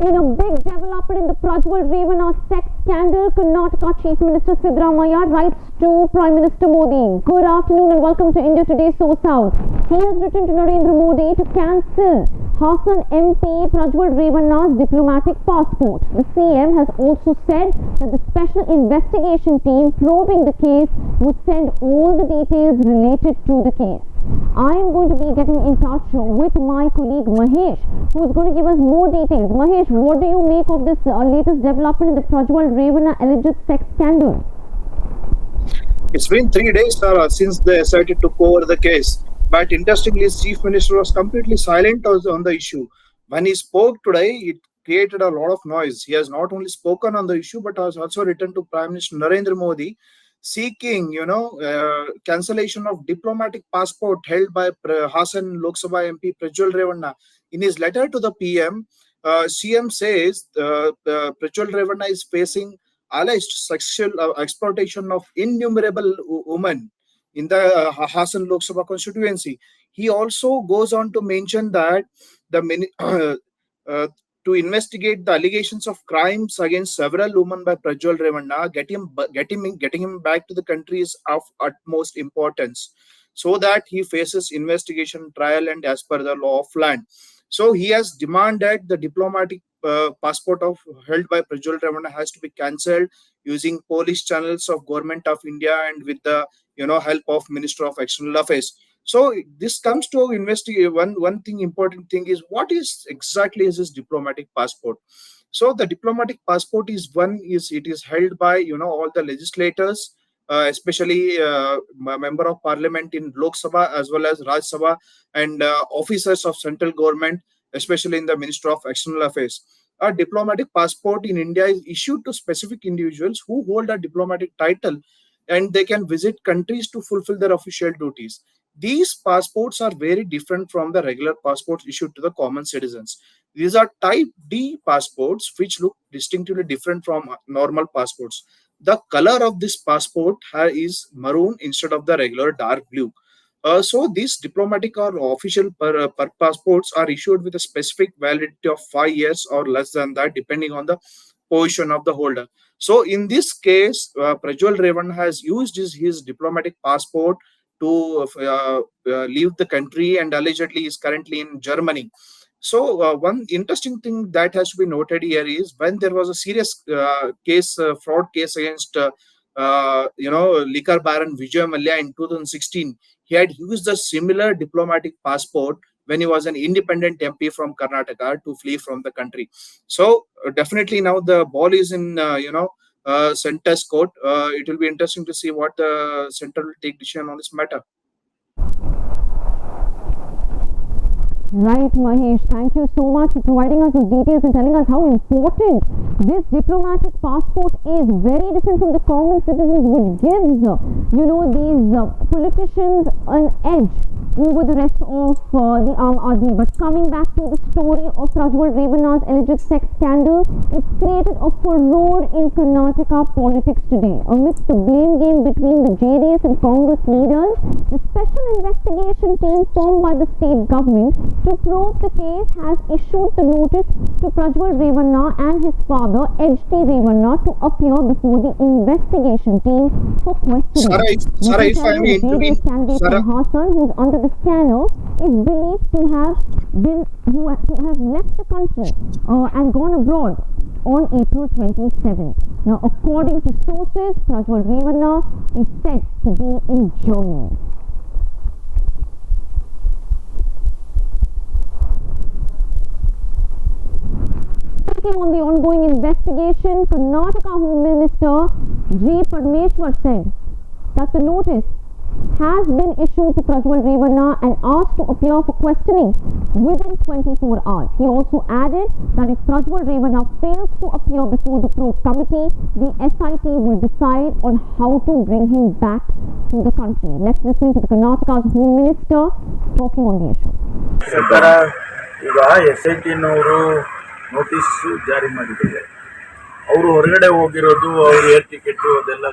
In a big development in the Prajwal Revanna sex scandal, Karnataka Chief Minister Siddaramaiah writes to Prime Minister Modi. Good afternoon and welcome to India Today SoSouth. He has written to Narendra Modi to cancel Hassan MP Prajwal Revanna's diplomatic passport. The CM has also said that the special investigation team probing the case would send all the details related to the case. I am going to be getting in touch with my colleague Mahesh, who is going to give us more details. Mahesh, what do you make of this latest development in the Prajwal Revanna alleged sex scandal? It's been 3 days, Sarah, since the SIT took over the case. But interestingly, his chief minister was completely silent on the issue. When he spoke today, it created a lot of noise. He has not only spoken on the issue, but has also written to Prime Minister Narendra Modi, seeking, cancellation of diplomatic passport held by Hassan Lok Sabha MP Prajwal Revanna. In his letter to the PM, CM says Prajwal Revanna is facing alleged sexual exploitation of innumerable women in the Hassan Lok Sabha constituency. He also goes on to mention that to investigate the allegations of crimes against several women by Prajwal Revanna, getting him back to the country is of utmost importance, so that he faces investigation, trial, and as per the law of land. So he has demanded the diplomatic passport held by Prajwal Revanna has to be cancelled using police channels of Government of India and with the help of Minister of External Affairs. So this comes to investigate. One thing, important thing is what is exactly is this diplomatic passport. So the diplomatic passport is held by all the legislators, especially member of parliament in Lok Sabha as well as Raj Sabha, and officers of central government, especially in the Minister of External Affairs. A diplomatic passport in India is issued to specific individuals who hold a diplomatic title, and they can visit countries to fulfill their official duties. These passports are very different from the regular passports issued to the common citizens. These are type D passports, which look distinctively different from normal passports. The color of this passport is maroon instead of the regular dark blue. So these diplomatic or official passports are issued with a specific validity of 5 years or less than that, depending on the position of the holder. So in this case, Prajwal Revanna has used his diplomatic passport to leave the country, and allegedly is currently in Germany. So one interesting thing that has to be noted here is when there was a serious fraud case against liquor baron Vijay Mallya in 2016, he had used a similar diplomatic passport when he was an independent MP from Karnataka to flee from the country. So definitely now the ball is in center's court. It will be interesting to see what the center will take decision on this matter. Right, Mahesh. Thank you so much for providing us with details and telling us how important this diplomatic passport is. Very different from the common citizens, which gives, these politicians an edge over the rest of the Aam Aadmi. But coming back to the story of Prajwal Revanna's alleged sex scandal, it's created a furore in Karnataka politics today. Amidst the blame game between the JDS and Congress leaders, the special investigation team formed by the state government to probe the case has issued the notice to Prajwal Revanna and his father, H.T. Revanna, to appear before the investigation team for questioning. Sarah, if I may intervene, candidate from Hassan, who is under the scanner, is believed to have left the country and gone abroad on April 27th. Now, according to sources, Prajwal Revanna is said to be in Germany. On the ongoing investigation, Karnataka Home Minister G. Parmeshwar said that the notice has been issued to Prajwal Revanna and asked to appear for questioning within 24 hours. He also added that if Prajwal Revanna fails to appear before the probe committee, the SIT will decide on how to bring him back to the country. Let's listen to the Karnataka's Home Minister talking on the issue. Notice ಜಾರಿ ಮಾಡಿದ್ದಾರೆ. ಅವರು ಹೊರಗಡೆ ಹೋಗಿರೋದು, ಅವ್ರ air ticket ಅದೆಲ್ಲ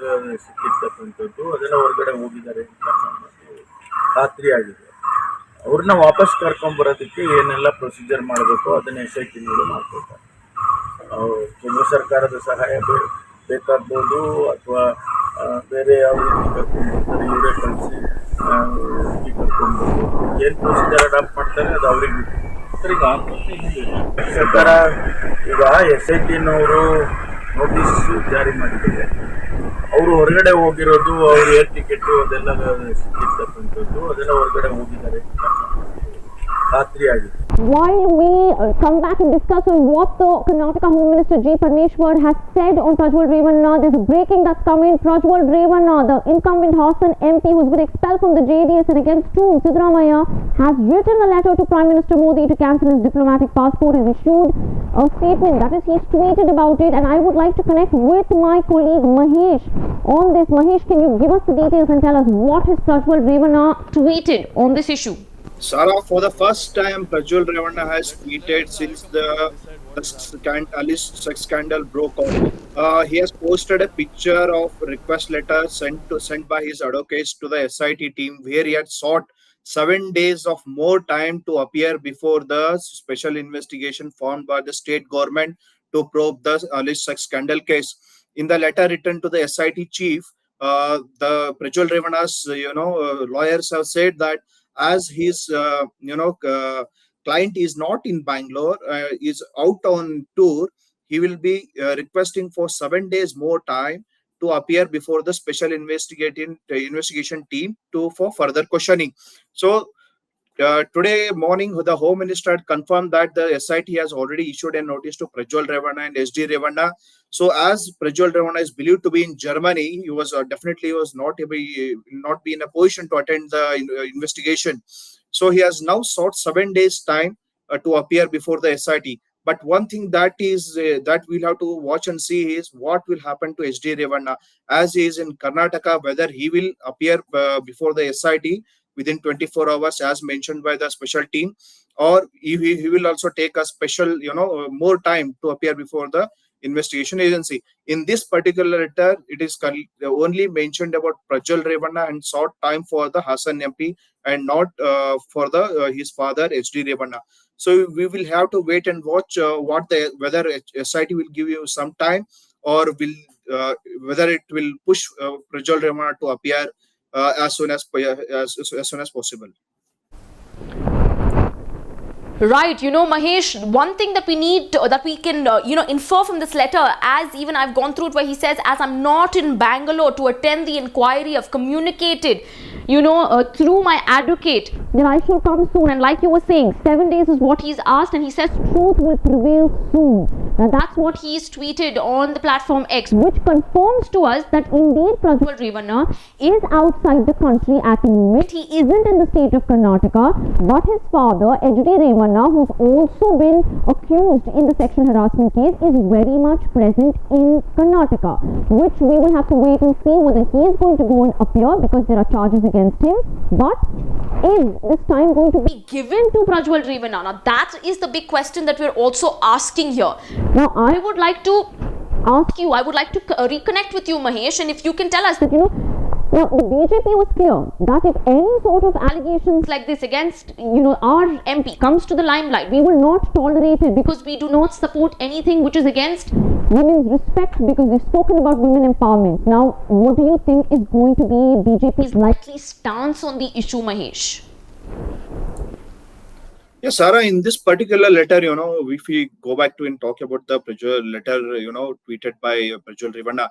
ಸಿಕ್ಕಿರ್ತಕ್ಕಂಥದ್ದು, ಅದೆಲ್ಲ ಹೊರಗಡೆ ಹೋಗಿದ್ದಾರೆ ಅಂತ ಖಾತ್ರಿ ಆಗಿದೆ. ಅವ್ರನ್ನ ವಾಪಸ್ ಕರ್ಕೊಂಬರೋದಕ್ಕೆ ಏನೆಲ್ಲ ಪ್ರೊಸೀಜರ್ ಮಾಡಬೇಕು ಅದನ್ನ SIT ಮಾಡ್ಕೊಳ್ತಾರೆ. ಸರ್ಕಾರದ ಸಹಾಯ ಬೇಕಾಗ್ಬೋದು, ಅಥವಾ ಬೇರೆ ಯಾವ ರೀತಿ ಕರ್ಕೊಂಡು ಬರ್ತಾರೆ, ಇವರೇ ಕಳಿಸಿ ಹುಡುಕಿ ಕರ್ಕೊಂಡು ಬರ್ಬೋದು. ಏನು ಪ್ರೊಸೀಜರ್ ಅಡಾಪ್ಟ್ ಮಾಡ್ತಾರೆ ಅದು ಅವ್ರಿಗೆ ಬಿಟ್ಟು. ಸರ್, ಈಗ ಸರ್ಕಾರ ಈಗ SIT-ನವರು ನೋಟಿಸ್ ಜಾರಿ ಮಾಡಿದ್ದಾರೆ. ಅವರು ಹೊರಗಡೆ ಹೋಗಿರೋದು, ಅವ್ರ ಏರ್ ಟಿಕೆಟು ಅದೆಲ್ಲ ಸಿಕ್ಕಿರ್ತಕ್ಕಂಥದ್ದು, ಅದೆಲ್ಲ ಹೊರಗಡೆ ಹೋಗಿದ್ದಾರೆ ಖಾತ್ರಿ ಆಗಿದೆ. While we come back and discuss on what the Karnataka Home Minister G. Parmeshwar has said on Prajwal Revanna, there's a breaking that's coming. Prajwal Revanna, the incumbent Hassan MP who's been expelled from the JDS and against whom Siddaramaiah has written a letter to Prime Minister Modi to cancel his diplomatic passport, has issued a statement. That is, he's tweeted about it, and I would like to connect with my colleague Mahesh on this. Mahesh, can you give us the details and tell us what has Prajwal Revanna tweeted on this issue? Sarah, for the first time, Prajwal Revanna has tweeted since the Alice sex scandal broke out. He has posted a picture of request letter sent by his advocates to the SIT team, where he had sought 7 days of more time to appear before the special investigation formed by the state government to probe the Alice sex scandal case. In the letter written to the SIT chief, the Prajwal Revanna's lawyers have said that as his client is not in Bangalore, is out on tour, he will be requesting for 7 days more time to appear before the special investigation team for further questioning. So today morning, the Home Minister had confirmed that the SIT has already issued a notice to Prajwal Revanna and SD Revanna. So, as Prajwal Revanna is believed to be in Germany, he was definitely was not be in a position to attend the investigation. So, he has now sought 7 days time to appear before the SIT. But one thing that is that we'll have to watch and see is what will happen to SD Revanna as he is in Karnataka, whether he will appear before the SIT within 24 hours as mentioned by the special team, or he will also take a special more time to appear before the investigation agency. In this particular letter, it is only mentioned about Prajwal Revanna and sought time for the Hassan MP and not for the his father HD Revanna. So we will have to wait and watch whether SIT will give you some time, or will whether it will push Prajwal Revanna to appear as soon as possible. Right, Mahesh, one thing that we need that we can infer from this letter, as even I've gone through it, where he says, as I'm not in Bangalore to attend the inquiry, I've communicated through my advocate that I shall come soon. And like you were saying, 7 days is what he's asked, and he says truth will prevail soon. Now that's what he's tweeted on the platform X, which confirms to us that indeed Prajwal Revanna is outside the country at the moment. He isn't in the state of Karnataka, but his father, HD Revanna, who's also been accused in the sexual harassment case, is very much present in Karnataka, which we will have to wait and see whether he is going to go and appear, because there are charges against him. But is this time going to be given to Prajwal Revanna? Now that is the big question that we're also asking here. Now I would like to ask you, I would like to reconnect with you, Mahesh, and if you can tell us that now, the BJP was clear that if any sort of allegations like this against, our MP comes to the limelight, we will not tolerate it, because we do not support anything which is against women's respect, because they've spoken about women empowerment. Now, what do you think is going to be BJP's likely stance on the issue, Mahesh? Yes, Sarah, in this particular letter, if we go back to and talk about the Prajwal letter, tweeted by Prajwal Revanna,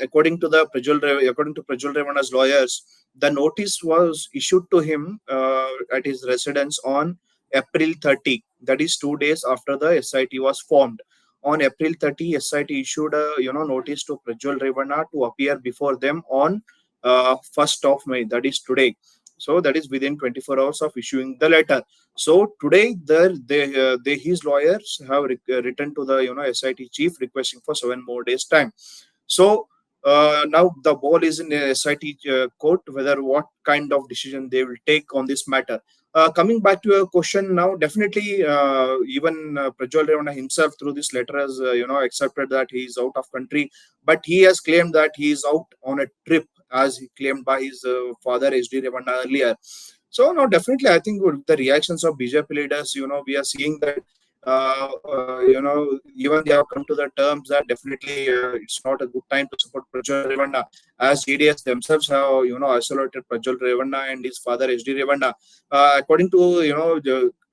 according to Prajwal Revanna's lawyers, the notice was issued to him at his residence on April 30. That is 2 days after the SIT was formed. On April 30, SIT issued a notice to Prajwal Revanna to appear before them on 1st of May. That is today. So that is within 24 hours of issuing the letter. So today, his lawyers have written to the SIT chief requesting for 7 more days time. So now the ball is in the SIT court, whether what kind of decision they will take on this matter. Coming back to your question now, definitely even Prajwal Revanna himself through this letter has accepted that he is out of country, but he has claimed that he is out on a trip, as he claimed by his father HD Revanna earlier. So now definitely I think with the reactions of BJP leaders, we are seeing that even they have come to the terms that definitely it's not a good time to support Prajwal Revanna, as JDS themselves have, isolated Prajwal Revanna and his father HD Revanna. According to,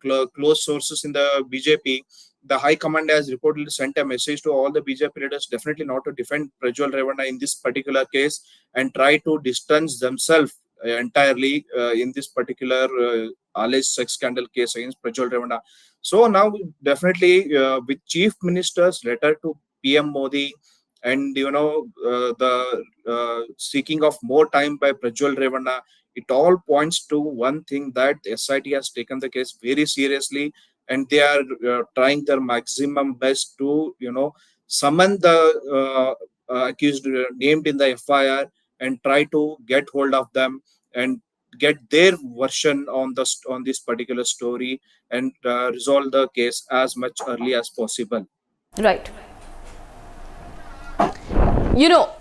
the close sources in the BJP, the High Command has reportedly sent a message to all the BJP leaders, definitely not to defend Prajwal Revanna in this particular case and try to distance themselves entirely in this particular alleged sex scandal case against Prajwal Revanna. So now, definitely, with Chief Minister's letter to PM Modi and the seeking of more time by Prajwal Revanna, it all points to one thing, that the SIT has taken the case very seriously, and they are trying their maximum best to summon the accused named in the FIR and try to get hold of them and get their version on this particular story and resolve the case as much early as possible. Right.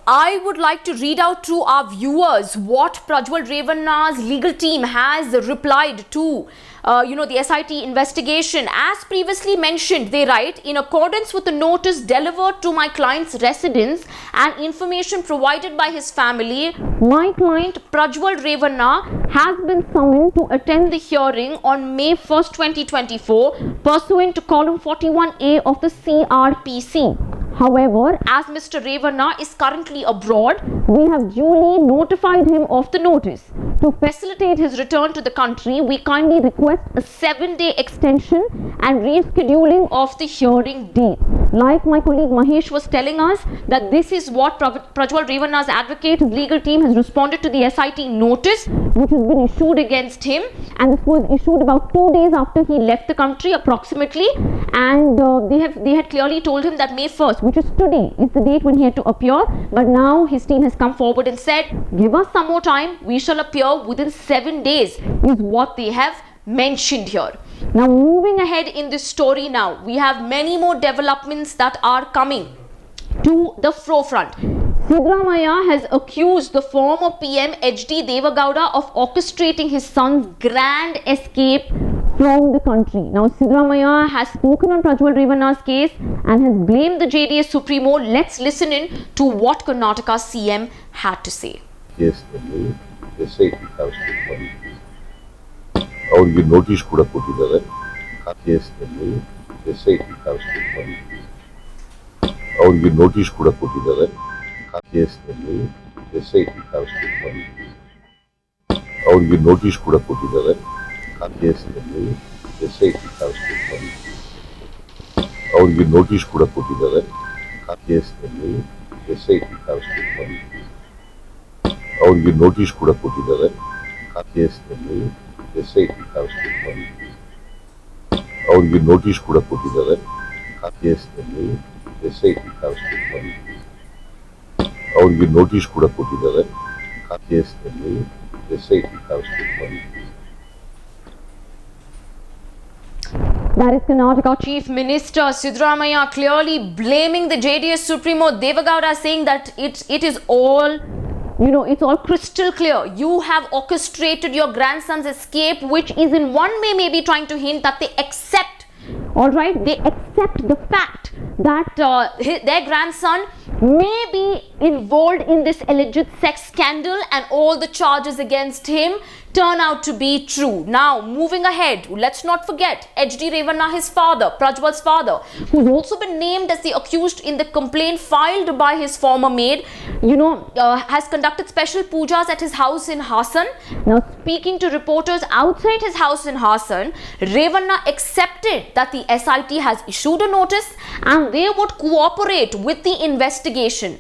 I would like to read out to our viewers what Prajwal Revanna's legal team has replied to, the SIT investigation. As previously mentioned, they write, in accordance with the notice delivered to my client's residence and information provided by his family, my client Prajwal Revanna has been summoned to attend the hearing on May 1st, 2024, pursuant to column 41A of the CRPC. However, as Mr. Revanna is currently abroad, we have duly notified him of the notice. To facilitate his return to the country, we kindly request a 7-day extension and rescheduling of the hearing date. Like my colleague Mahesh was telling us, that this is what Prajwal Revanna's advocate, his legal team, has responded to the SIT notice which has been issued against him, and this was issued about 2 days after he left the country approximately, and they had clearly told him that May 1st, which is today, is the date when he had to appear, but now his team has come forward and said, give us some more time, we shall appear within 7 days, is what they have mentioned here. Now, moving ahead in this story now, we have many more developments that are coming to the forefront. Siddaramaiah has accused the former PM HD Devagowda of orchestrating his son's grand escape from the country. Now, Siddaramaiah has spoken on Prajwal Revanna's case and has blamed the JDS Supremo. Let's listen in to what Karnataka CM had to say. Yes, SIT has ಅವರಿಗೆ notice ಕೂಡ ಕೊಟ್ಟಿದ್ದಾರೆ. ಕೇಸ್ನಲ್ಲಿ SIT has ಅವರಿಗೆ notice ಕೂಡ ಕೊಟ್ಟಿದ್ದಾರೆ. ಕೇಸ್ನಲ್ಲಿ SIT has ಅವರಿಗೆ notice ಕೂಡ ಕೊಟ್ಟಿದ್ದಾರೆ. ಕೇಸ್ನಲ್ಲಿ SIT has ಅವರಿಗೆ ನೋಟಿಸ್ ಕೂಡ ಕೊಟ್ಟಿದ್ದಾರೆ. ಕೇಸ್ನಲ್ಲಿ SIT has ಅವರಿಗೆ ನೋಟಿಸ್ ಕೂಡ ಕೊಟ್ಟಿದ್ದಾರೆ. ಕೇಸ್ನಲ್ಲಿ SIT has ಅವರಿಗೆ ನೋಟಿಸ್ ಕೂಡ ಕೊಟ್ಟಿದ್ದಾರೆ. ಕೇಸ್ನಲ್ಲಿ SIT has ಅವರಿಗೆ ನೋಟಿಸ್ ಕೂಡ ಕೊಟ್ಟಿದ್ದಾರೆ. ಕೇಸ್ನಲ್ಲಿ SIT has That is Karnataka Chief Minister Siddaramaiah clearly blaming the JDS Supremo Devagowda, saying that it is all, it's all crystal clear. You have orchestrated your grandson's escape, which is in one way maybe trying to hint that they accept, they accept the fact that their grandson may be involved in this alleged sex scandal, and all the charges against him turn out to be true. Now, moving ahead, let's not forget HD Revanna, his father, Prajwal's father, who's also been named as the accused in the complaint filed by his former maid, has conducted special pujas at his house in Hassan. Now, speaking to reporters outside his house in Hassan, Revanna accepted that the SIT has issued a notice and they would cooperate with the investigation.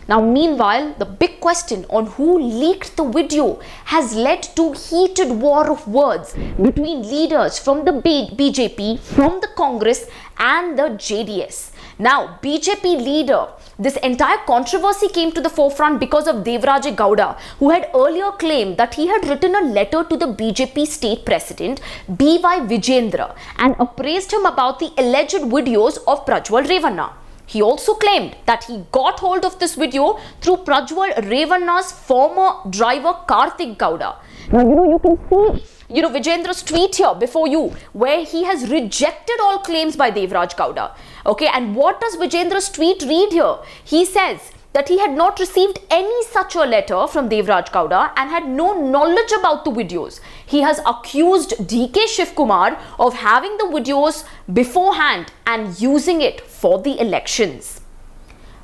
Now, meanwhile, the big question on who leaked the video has led to heated war of words between leaders from the BJP, from the Congress and the JDS. Now, BJP leader, this entire controversy came to the forefront because of Devaraje Gowda, who had earlier claimed that he had written a letter to the BJP state president, B.Y. Vijendra, and appraised him about the alleged videos of Prajwal Revanna. He also claimed that he got hold of this video through Prajwal Revanna's former driver Karthik Gowda. Now, you can see Vijendra's tweet here before you, where he has rejected all claims by Devraj Gowda. Okay, and what does Vijendra's tweet read here? He says that he had not received any such a letter from Devraj Gowda and had no knowledge about the videos. He has accused DK Shivkumar of having the videos beforehand and using it for the elections.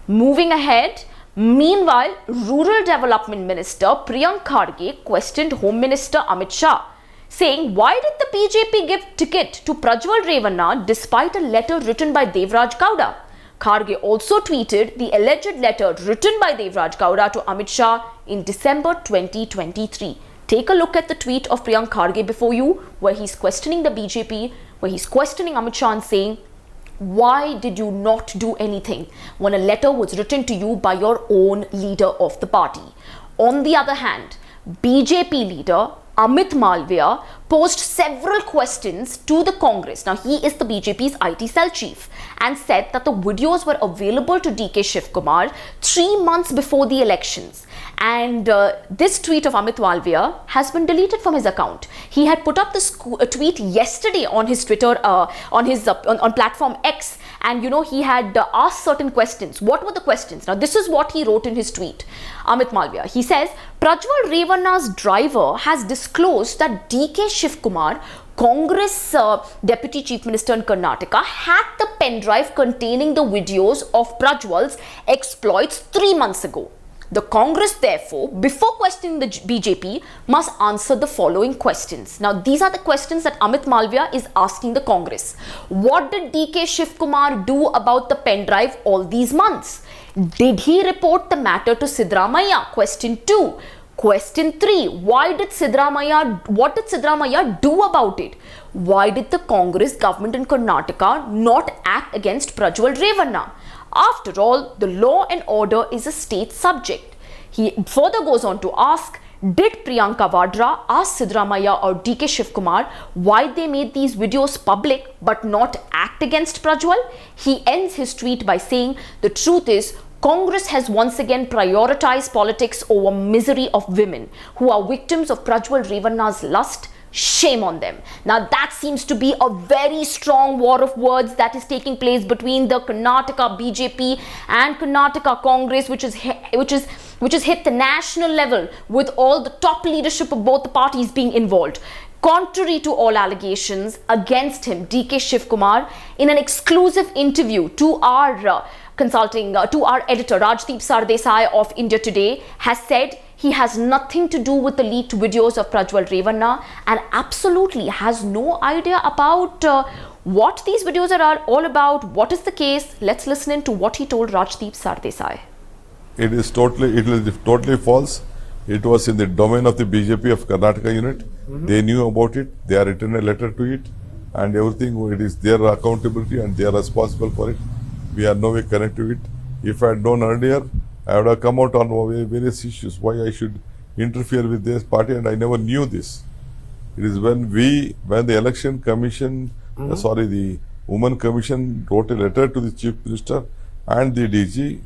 Moving ahead, meanwhile, Rural Development Minister Priyank Kharge questioned Home Minister Amit Shah, saying, why did the BJP give ticket to Prajwal Revanna despite a letter written by Devraj Gowda? Kharge also tweeted the alleged letter written by Devraj Gowda to Amit Shah in December 2023. Take a look at the tweet of Priyank Kharge before you, where he's questioning the BJP, where he's questioning Amit Shah and saying, why did you not do anything when a letter was written to you by your own leader of the party? On the other hand, BJP leader Amit Malviya posed several questions to the Congress. Now, he is the BJP's IT cell chief, and said that the videos were available to DK Shivkumar 3 months before the elections. And this tweet of Amit Malviya has been deleted from his account. He had put up this tweet yesterday on his Twitter, on platform X, and he had asked certain questions. What were the questions? Now, this is what he wrote in his tweet. Amit Malviya, he says, Prajwal Revanna's driver has disclosed that DK Shivkumar, Congress Deputy Chief Minister in Karnataka, hacked the pen drive containing the videos of Prajwal's exploits 3 months ago. The Congress, therefore, before questioning the BJP, must answer the following questions. Now, these are the questions that Amit Malviya is asking the Congress. What did DK Shivkumar do about the pen drive all these months? Did he report the matter to Siddaramaiah? Question 2. Question 3. What did Siddaramaiah do about it? Why did the Congress government in Karnataka not act against Prajwal Revanna? After all, the law and order is a state subject. He further goes on to ask, did Priyanka Vadra ask Siddaramaiah or DK Shivkumar why they made these videos public but not act against Prajwal? He ends his tweet by saying, the truth is, Congress has once again prioritized politics over misery of women who are victims of Prajwal Revanna's lust. Shame on them. Now, that seems to be a very strong war of words that is taking place between the Karnataka BJP and Karnataka Congress, which has hit the national level with all the top leadership of both the parties being involved. Contrary to all allegations against him, DK Shivkumar, in an exclusive interview to our to our editor Rajdeep Sardesai of India Today, has said he has nothing to do with the leaked videos of Prajwal Revanna and absolutely has no idea about what these videos are all about. What is the case? Let's listen in to what he told Rajdeep Sardesai. It is totally false. It was in the domain of the BJP of Karnataka unit. They knew about it. They are written a letter to it, and everything. It is their accountability, and they are responsible for it. We are no way connected to it. If I had known earlier, I would have come out on various issues. Why I should interfere with this party, and I never knew this. It is when the election commission, the Women Commission wrote a letter to the Chief Minister and the DG.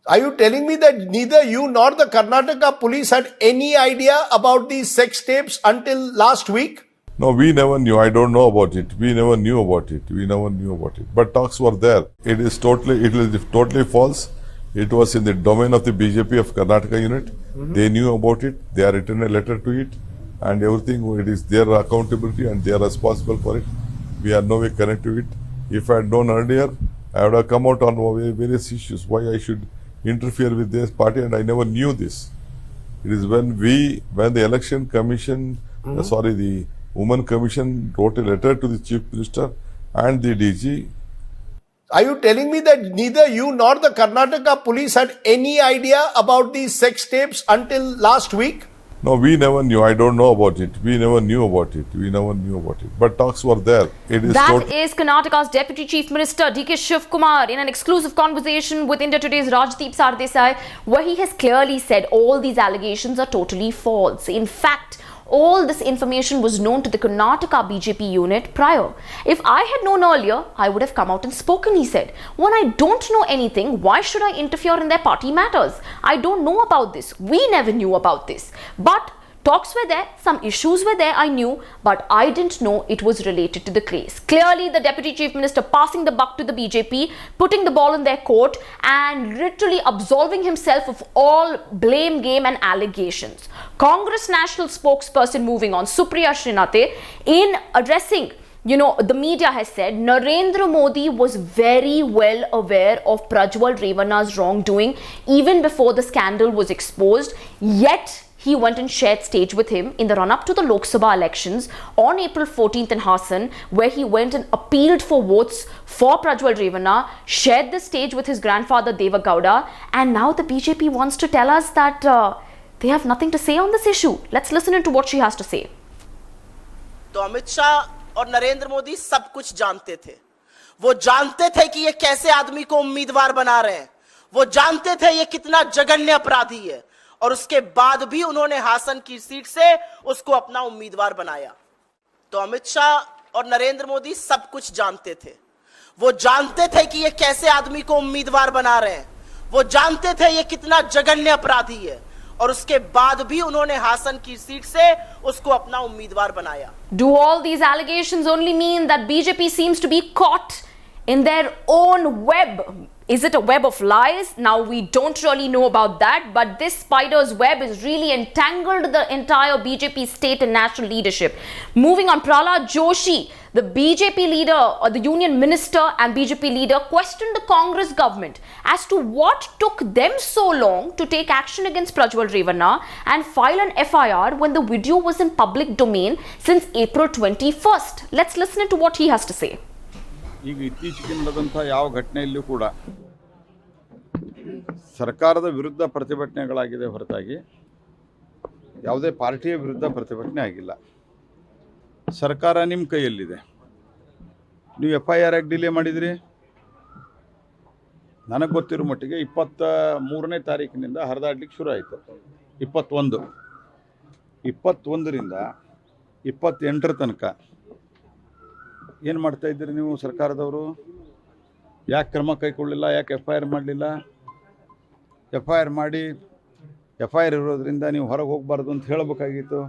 Are you telling me that neither you nor the Karnataka police had any idea about these sex tapes until last week? No, we never knew. I don't know about it. We never knew about it. But talks were there. It is totally false. It was in the domain of the BJP of Karnataka unit. They knew about it. They are written a letter to it, and everything. It is their accountability, and they are responsible for it. We are no way connected to it. If I had known earlier, I would have come out on various issues. Why I should interfere with this party, and I never knew this. It is when the election commission, the Women Commission wrote a letter to the Chief Minister and the DG. Are you telling me that neither you nor the Karnataka police had any idea about these sex tapes until last week? No, we never knew. I don't know about it. We never knew about it. But talks were there. That is Karnataka's Deputy Chief Minister DK Shivkumar in an exclusive conversation with India Today's Rajdeep Sardesai, where he has clearly said all these allegations are totally false. In fact, all this information was known to the Karnataka BJP unit prior. If I had known earlier, I would have come out and spoken, he said. When I don't know anything, why should I interfere in their party matters? I don't know about this. We never knew about this. But Talks were there, some issues were there, I knew, but I didn't know it was related to the case. Clearly, the Deputy Chief Minister passing the buck to the BJP, putting the ball in their court and literally absolving himself of all blame game and allegations. Congress national spokesperson moving on, Supriya Srinathe, in addressing the media has said Narendra Modi was very well aware of Prajwal Revanna's wrongdoing even before the scandal was exposed, yet he went and shared stage with him in the run-up to the Lok Sabha elections on April 14th in Hassan, where he went and appealed for votes for Prajwal Revanna, shared the stage with his grandfather Deva Gowda, and now the BJP wants to tell us that they have nothing to say on this issue. Let's listen into what she has to say. तो अमित शाह और नरेंद्र मोदी सब कुछ जानते थे। वो जानते थे कि ये कैसे आदमी को उम्मीदवार बना रहे हैं। वो जानते थे ये कितना जघन्य अपराधी है, और उसके बाद भी उन्होंने हासन की सीट से उसको अपना उम्मीदवार बनाया। तो अमित शाह और नरेंद्र मोदी सब कुछ जानते थे। वो जानते थे कि ये कैसे आदमी को उम्मीदवार बना रहे हैं। वो जानते थे ये कितना जघन्य अपराधी है, और उसके बाद भी उन्होंने हासन की सीट से उसको अपना उम्मीदवार बनाया। Do all these allegations only mean that BJP seems to be caught in their own web? Is it a web of lies? Now, we don't really know about that, but this spider's web has really entangled the entire BJP state and national leadership. Moving on, Prahlad Joshi, the BJP leader or the union minister and BJP leader, questioned the Congress government as to what took them so long to take action against Prajwal Revanna and file an FIR when the video was in public domain since April 21st. Let's listen to what he has to say. ಈಗ ಇತ್ತೀಚೆಗೆ ನಡೆದಂಥ ಯಾವ ಘಟನೆಯಲ್ಲೂ ಕೂಡ ಸರ್ಕಾರದ ವಿರುದ್ಧ ಪ್ರತಿಭಟನೆಗಳಾಗಿದೆ ಹೊರತಾಗಿ ಯಾವುದೇ ಪಾರ್ಟಿಯ ವಿರುದ್ಧ ಪ್ರತಿಭಟನೆ ಆಗಿಲ್ಲ. ಸರ್ಕಾರ ನಿಮ್ಮ ಕೈಯಲ್ಲಿದೆ. ನೀವು FIR ಯಾಕೆ ಡಿಲೇ ಮಾಡಿದ್ರಿ? ನನಗೆ ಗೊತ್ತಿರೋ ಮಟ್ಟಿಗೆ 23ನೇ ತಾರೀಕಿನಿಂದ ಹರಿದಾಡ್ಲಿಕ್ಕೆ ಶುರು ಆಯಿತು. 21ರಿಂದ 28ರ ತನಕ ಏನು ಮಾಡ್ತಾ ಇದ್ದೀರಿ ನೀವು ಸರ್ಕಾರದವರು? ಯಾಕೆ ಕ್ರಮ ಕೈಗೊಳ್ಳಿಲ್ಲ? ಯಾಕೆ FIR ಮಾಡಲಿಲ್ಲ? FIR ಮಾಡಿ FIR ಇರೋದ್ರಿಂದ ನೀವು ಹೊರಗೆ ಹೋಗಬಾರ್ದು ಅಂತ ಹೇಳಬೇಕಾಗಿತ್ತು.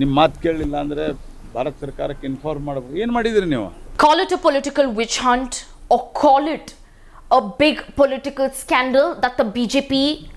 ನಿಮ್ಮ ಮಾತು ಕೇಳಲಿಲ್ಲ ಅಂದರೆ ಭಾರತ ಸರ್ಕಾರಕ್ಕೆ ಇನ್ಫಾರ್ಮ್ ಮಾಡಬೇಕು. ಏನು ಮಾಡಿದಿರಿ ನೀವು? Call it a political witch hunt or call it a big political scandal that the BJP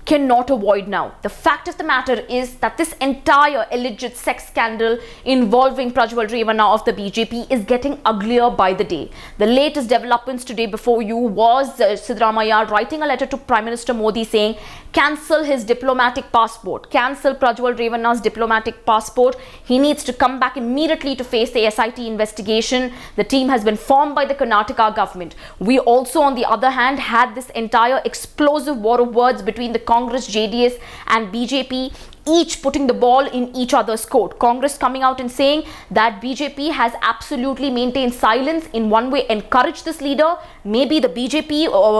cannot avoid now. The fact of the matter is that this entire alleged sex scandal involving Prajwal Revanna of the BJP is getting uglier by the day. The latest developments today before you was Siddaramaiah writing a letter to Prime Minister Modi saying cancel his diplomatic passport, cancel Prajwal Revanna's diplomatic passport. He needs to come back immediately to face the SIT investigation. The team has been formed by the Karnataka government. We also, on the other hand, had this entire explosive war of words between the Congress, JDS and BJP, each putting the ball in each other's court. Congress coming out and saying that BJP has absolutely maintained silence, in one way encouraged this leader. Maybe the BJP, or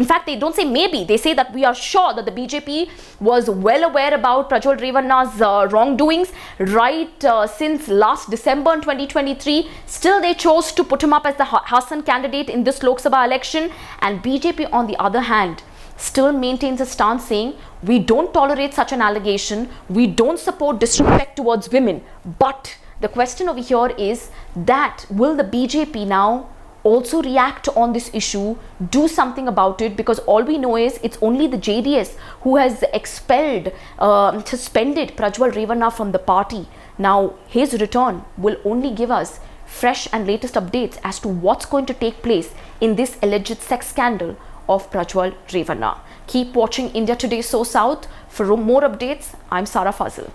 in fact they don't say maybe, they say that we are sure that the BJP was well aware about Prajwal Revanna's wrongdoings right since last December in 2023. Still they chose to put him up as the Hassan candidate in this Lok Sabha election, and BJP on the other hand still maintains a stance saying we don't tolerate such an allegation, we don't support disrespect towards women. But the question over here is that will the BJP now also react on this issue, do something about it? Because all we know is it's only the JDS who has suspended Prajwal Revanna from the party. Now his return will only give us fresh and latest updates as to what's going to take place in this alleged sex scandal of Prajwal Revanna. Keep watching India Today SoSouth for more updates. I'm Sarah Fazil.